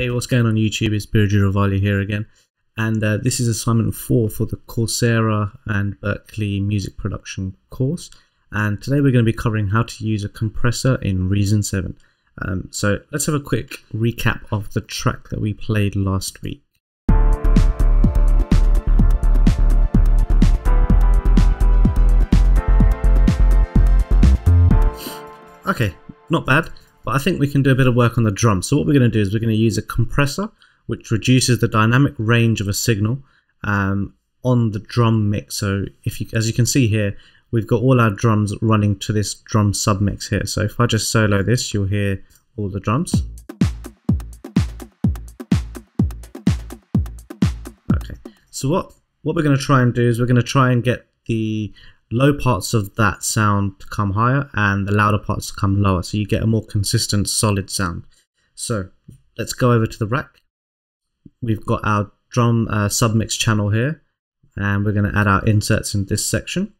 Hey, what's going on YouTube? It's Birji Ravali here again, and this is assignment 4 for the Coursera and Berklee music production course. And today we're going to be covering how to use a compressor in Reason 7. So let's have a quick recap of the track that we played last week. Okay, not bad. But I think we can do a bit of work on the drum. So what we're going to do is we're going to use a compressor, which reduces the dynamic range of a signal on the drum mix. So as you can see here, we've got all our drums running to this drum submix here. So if I just solo this, you'll hear all the drums. Okay, so what we're going to try and do is we're going to try and get the low parts of that sound to come higher and the louder parts to come lower, so you get a more consistent solid sound. So let's go over to the rack. We've got our drum submix channel here, and we're going to add our inserts in this section.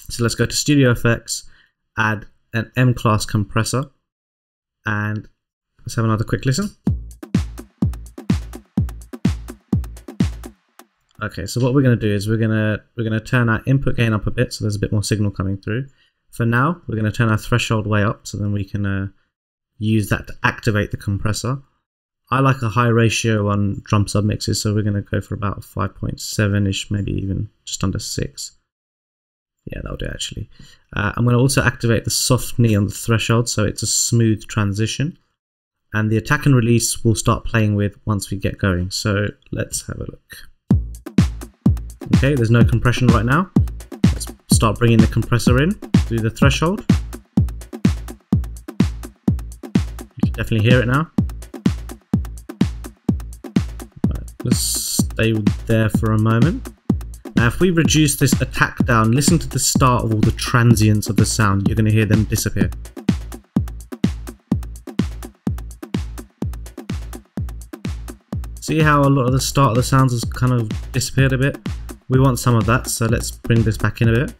So let's go to Studio Effects, add an MClass Compressor, and let's have another quick listen. Okay, so what we're going to do is we're going to turn our input gain up a bit, so there's a bit more signal coming through. For now, we're going to turn our threshold way up, so then we can use that to activate the compressor. I like a high ratio on drum submixes, so we're going to go for about 5.7-ish, maybe even just under 6. Yeah, that'll do actually. I'm going to also activate the soft knee on the threshold, so it's a smooth transition. And the attack and release we'll start playing with once we get going. So let's have a look. Okay, there's no compression right now. Let's start bringing the compressor in through the threshold. You can definitely hear it now. Right, let's stay there for a moment. Now, if we reduce this attack down, listen to the start of all the transients of the sound. You're going to hear them disappear. See how a lot of the start of the sounds has kind of disappeared a bit? We want some of that, so let's bring this back in a bit.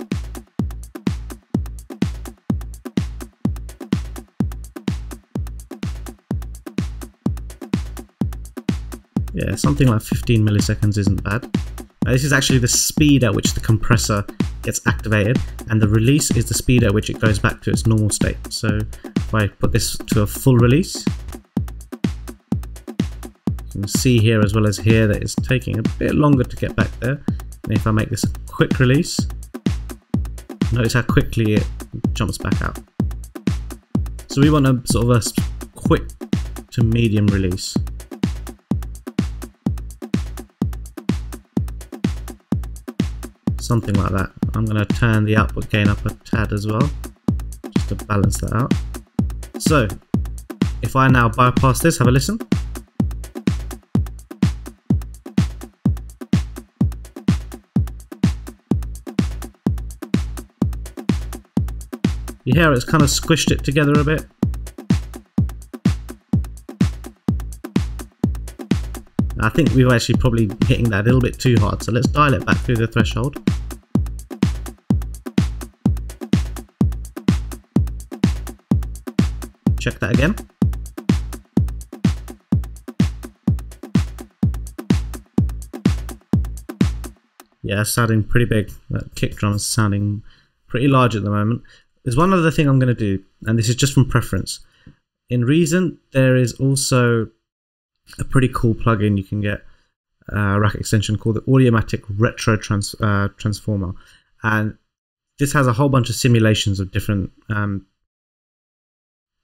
Yeah, something like 15 milliseconds isn't bad. Now, this is actually the speed at which the compressor gets activated, and the release is the speed at which it goes back to its normal state. So if I put this to a full release, you can see here as well as here that it's taking a bit longer to get back there. And if I make this a quick release, notice how quickly it jumps back out. So we want a sort of a quick to medium release. Something like that. I'm going to turn the output gain up a tad as well, just to balance that out. So if I now bypass this, have a listen. You hear it's kind of squished it together a bit. I think we're actually probably hitting that a little bit too hard, so let's dial it back through the threshold. Check that again. Yeah, it's sounding pretty big. That kick drum is sounding pretty large at the moment. There's one other thing I'm going to do, and this is just from preference. In Reason, there is also a pretty cool plugin you can get, a rack extension called the Audiomatic RetroTrans transformer, and this has a whole bunch of simulations of different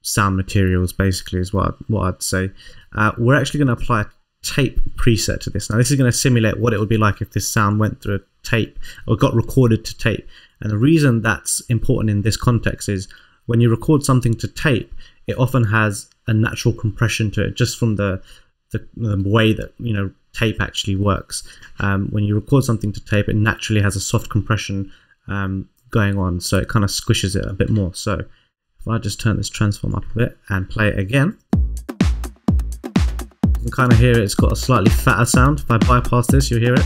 sound materials. Basically, is what I'd say. We're actually going to apply a tape preset to this. Now, this is going to simulate what it would be like if this sound went through a tape or got recorded to tape. And the reason that's important in this context is when you record something to tape, it often has a natural compression to it, just from the way that tape actually works. When you record something to tape, it naturally has a soft compression going on, so it kind of squishes it a bit more. So if I just turn this transform up a bit and play it again, you can kind of hear it's got a slightly fatter sound. If I bypass this, you'll hear it.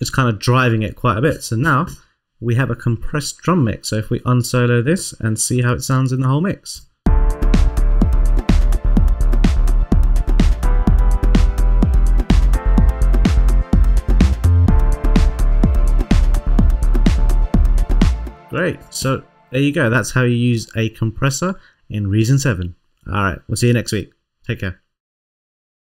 It's kind of driving it quite a bit. So now we have a compressed drum mix. So if we unsolo this and see how it sounds in the whole mix. Great, so there you go. That's how you use a compressor in Reason 7. Alright, we'll see you next week. Take care.